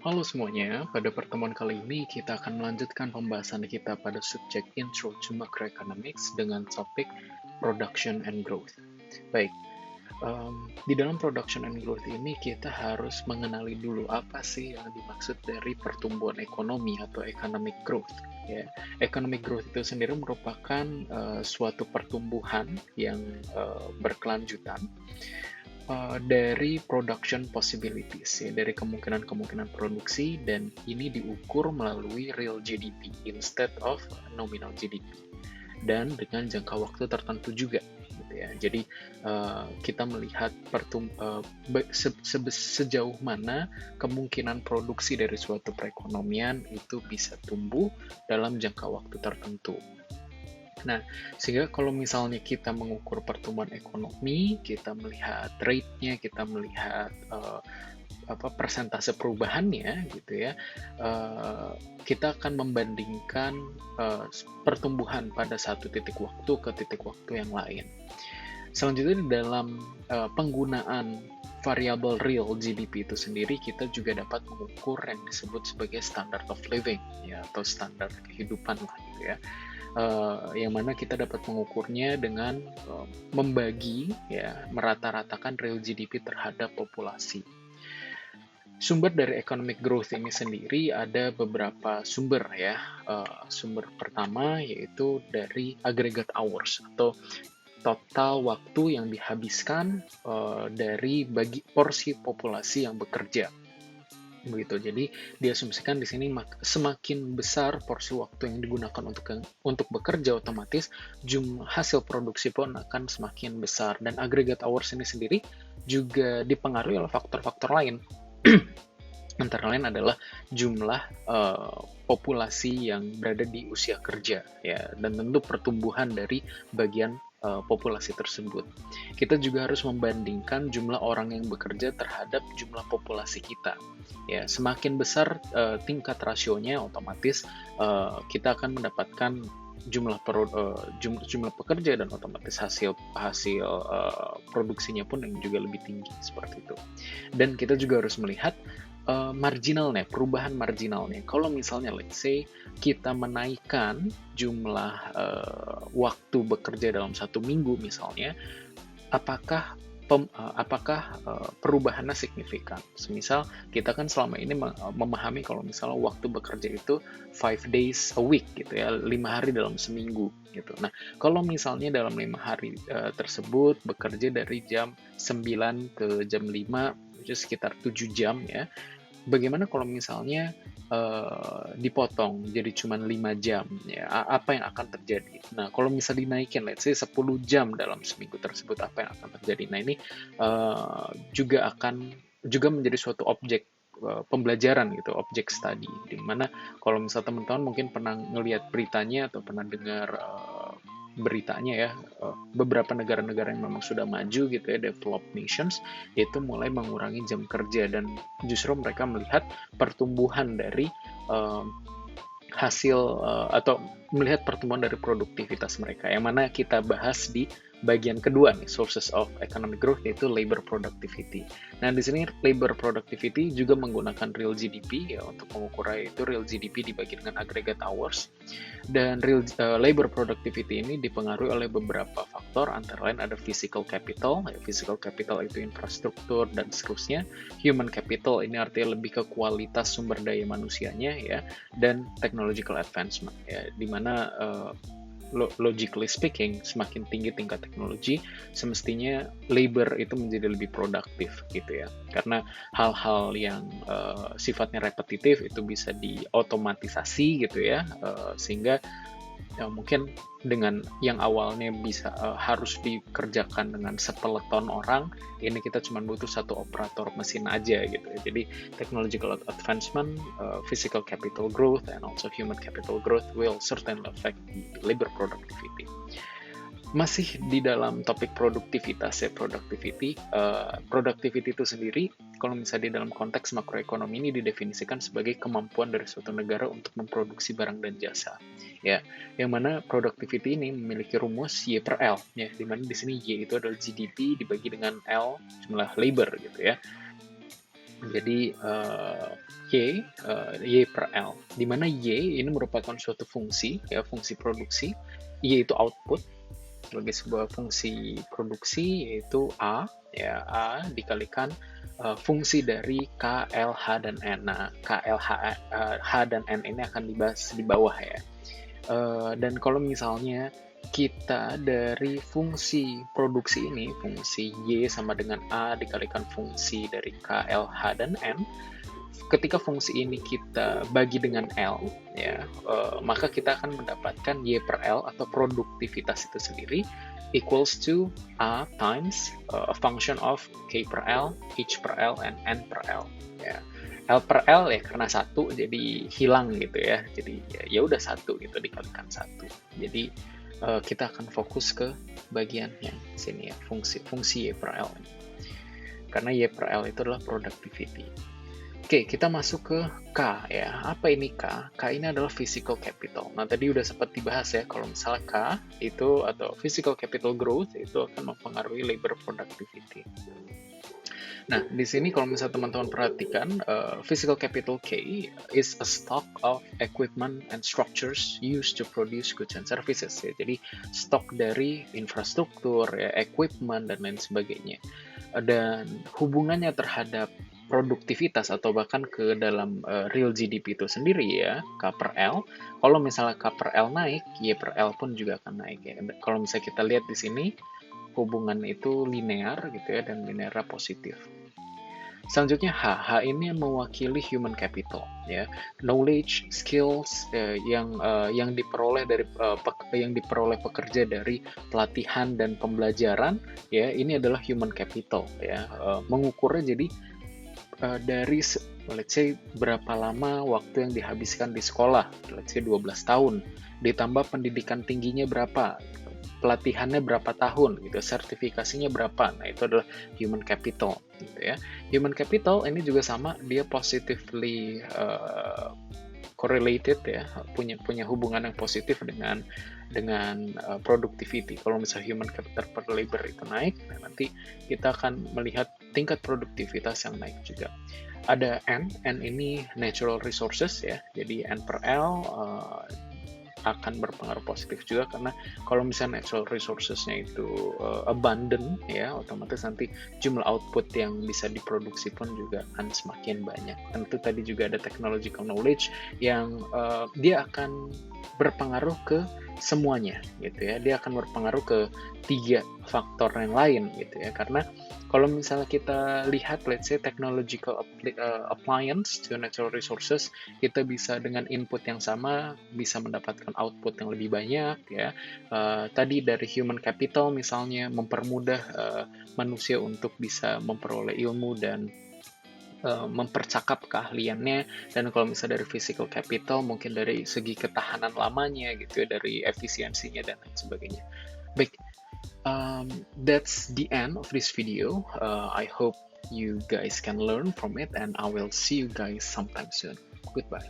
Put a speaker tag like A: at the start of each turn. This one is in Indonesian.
A: Halo semuanya, pada pertemuan kali ini kita akan melanjutkan pembahasan kita pada subjek Intro to Macroeconomics dengan topik Production and Growth. Baik, di dalam Production and Growth ini kita harus mengenali dulu apa sih yang dimaksud dari pertumbuhan ekonomi atau economic growth. Ya, economic growth itu sendiri merupakan suatu pertumbuhan yang berkelanjutan dari production possibilities, ya, dari kemungkinan-kemungkinan produksi, dan ini diukur melalui real GDP instead of nominal GDP, dan dengan jangka waktu tertentu juga, gitu ya. Jadi kita melihat sejauh mana kemungkinan produksi dari suatu perekonomian itu bisa tumbuh dalam jangka waktu tertentu. Nah, sehingga kalau misalnya kita mengukur pertumbuhan ekonomi, kita melihat rate-nya, kita melihat persentase perubahannya, gitu ya, kita akan membandingkan pertumbuhan pada satu titik waktu ke titik waktu yang lain. Selanjutnya di dalam penggunaan variabel real GDP itu sendiri, kita juga dapat mengukur yang disebut sebagai standard of living, ya, atau standar kehidupan lah, gitu ya. Yang mana kita dapat mengukurnya dengan membagi, ya, merata-ratakan real GDP terhadap populasi. Sumber dari economic growth ini sendiri ada beberapa sumber, ya. Sumber pertama yaitu dari aggregate hours atau total waktu yang dihabiskan dari bagi porsi populasi yang bekerja. Begitu. Jadi diasumsikan di sini semakin besar porsi waktu yang digunakan untuk bekerja, otomatis jumlah hasil produksi pun akan semakin besar, dan aggregate hours ini sendiri juga dipengaruhi oleh faktor-faktor lain. Antara lain adalah jumlah populasi yang berada di usia kerja, ya, dan tentu pertumbuhan dari bagian populasi tersebut. Kita juga harus membandingkan jumlah orang yang bekerja terhadap jumlah populasi kita. Ya, semakin besar tingkat rasionya, otomatis kita akan mendapatkan jumlah pekerja, dan otomatis hasil produksinya pun yang juga lebih tinggi seperti itu. Dan kita juga harus melihat marginalnya, perubahan marginalnya. Kalau misalnya let's say kita menaikkan jumlah waktu bekerja dalam satu minggu misalnya, apakah perubahannya signifikan? Semisal kita kan selama ini memahami kalau misalnya waktu bekerja itu 5 days a week, gitu ya, 5 hari dalam seminggu, gitu. Nah, kalau misalnya dalam 5 hari tersebut bekerja dari jam 9 ke jam 5, itu sekitar 7 jam, ya. Bagaimana kalau misalnya dipotong jadi cuma 5 jam, ya, apa yang akan terjadi? Nah, kalau bisa dinaikin, let's say 10 jam dalam seminggu tersebut, apa yang akan terjadi? Nah, ini juga menjadi suatu objek pembelajaran, gitu, objek study, di mana kalau misal teman-teman mungkin pernah ngelihat beritanya atau pernah dengar beritanya, ya, beberapa negara-negara yang memang sudah maju, gitu ya, developed nations, itu mulai mengurangi jam kerja, dan justru mereka melihat pertumbuhan dari hasil atau melihat pertumbuhan dari produktivitas mereka, yang mana kita bahas di bagian kedua nih, sources of economic growth, yaitu labor productivity. Nah, di sini labor productivity juga menggunakan real GDP, ya, untuk mengukur, itu real GDP dibagi dengan aggregate hours. Dan labor productivity ini dipengaruhi oleh beberapa faktor, antara lain ada physical capital, ya, physical capital itu infrastruktur dan seterusnya. Human capital ini artinya lebih ke kualitas sumber daya manusianya, ya, dan technological advancement, ya, di mana logically speaking, semakin tinggi tingkat teknologi, semestinya labor itu menjadi lebih produktif, gitu ya. Karena hal-hal yang sifatnya repetitif itu bisa diotomatisasi, gitu ya, sehingga ya, mungkin dengan yang awalnya bisa harus dikerjakan dengan sepeleton orang, ini kita cuma butuh satu operator mesin aja, gitu ya. Jadi technological advancement, physical capital growth, and also human capital growth will certainly affect the labor productivity. Masih di dalam topik produktivitas, ya, productivity itu sendiri, kalau misalnya di dalam konteks makroekonomi ini didefinisikan sebagai kemampuan dari suatu negara untuk memproduksi barang dan jasa, ya, yang mana productivity ini memiliki rumus Y per L, ya, di mana di sini Y itu adalah GDP dibagi dengan L jumlah labor, gitu ya. Jadi Y per L, di mana Y ini merupakan suatu fungsi, ya, fungsi produksi. Y itu output sebagai sebuah fungsi produksi, yaitu A, ya, A dikalikan fungsi dari K, L, H, dan N. Nah, K, L, H dan N ini akan dibahas di bawah ya. Dan kalau misalnya kita dari fungsi produksi ini, fungsi Y sama dengan A dikalikan fungsi dari K, L, H, dan N, ketika fungsi ini kita bagi dengan L, ya, maka kita akan mendapatkan Y per L atau produktivitas itu sendiri equals to A times a function of K per L, H per L, and N per L. Ya. L per L ya karena satu jadi hilang gitu ya. Jadi ya udah satu gitu dikalikan satu. Jadi kita akan fokus ke bagian yang sini ya, fungsi Y per L. Karena Y per L itu adalah productivity. Oke, kita masuk ke K ya. Apa ini K? K ini adalah physical capital. Nah, tadi udah sempat dibahas ya, kalau misalnya K itu atau physical capital growth itu akan mempengaruhi labor productivity. Nah, di sini kalau misalnya teman-teman perhatikan, physical capital K is a stock of equipment and structures used to produce goods and services. Ya. Jadi, stok dari infrastruktur, ya, equipment, dan lain sebagainya. Dan hubungannya terhadap produktivitas atau bahkan ke dalam real GDP itu sendiri ya, K per L. Kalau misalnya K per L naik, Y per L pun juga akan naik ya. Kalau misalnya kita lihat di sini, hubungan itu linear gitu ya, dan linear positif. Selanjutnya H ini mewakili human capital ya, knowledge, skills yang diperoleh dari yang diperoleh pekerja dari pelatihan dan pembelajaran ya, ini adalah human capital ya. Mengukurnya jadi dari let's say berapa lama waktu yang dihabiskan di sekolah, let's say 12 tahun, ditambah pendidikan tingginya berapa, pelatihannya berapa tahun gitu, sertifikasinya berapa. Nah, itu adalah human capital gitu ya. Human capital ini juga sama, dia positively correlated ya, punya hubungan yang positif dengan productivity. Kalau misalnya human capital per labor itu naik, nah nanti kita akan melihat tingkat produktivitas yang naik juga. Ada N ini natural resources ya, jadi N per L akan berpengaruh positif juga, karena kalau misalnya natural resources-nya itu abundant ya, otomatis nanti jumlah output yang bisa diproduksi pun juga akan semakin banyak. Tentu tadi juga ada technological knowledge yang dia akan berpengaruh ke semuanya gitu ya, dia akan berpengaruh ke 3 faktor yang lain gitu ya, karena kalau misalnya kita lihat let's say technological appliance to natural resources, kita bisa dengan input yang sama bisa mendapatkan output yang lebih banyak ya. Tadi dari human capital misalnya mempermudah manusia untuk bisa memperoleh ilmu dan mempercakap keahliannya, dan kalau misalnya dari physical capital mungkin dari segi ketahanan lamanya gitu ya, dari efisiensinya dan lain sebagainya. Baik, that's the end of this video. I hope you guys can learn from it, and I will see you guys sometime soon. Goodbye.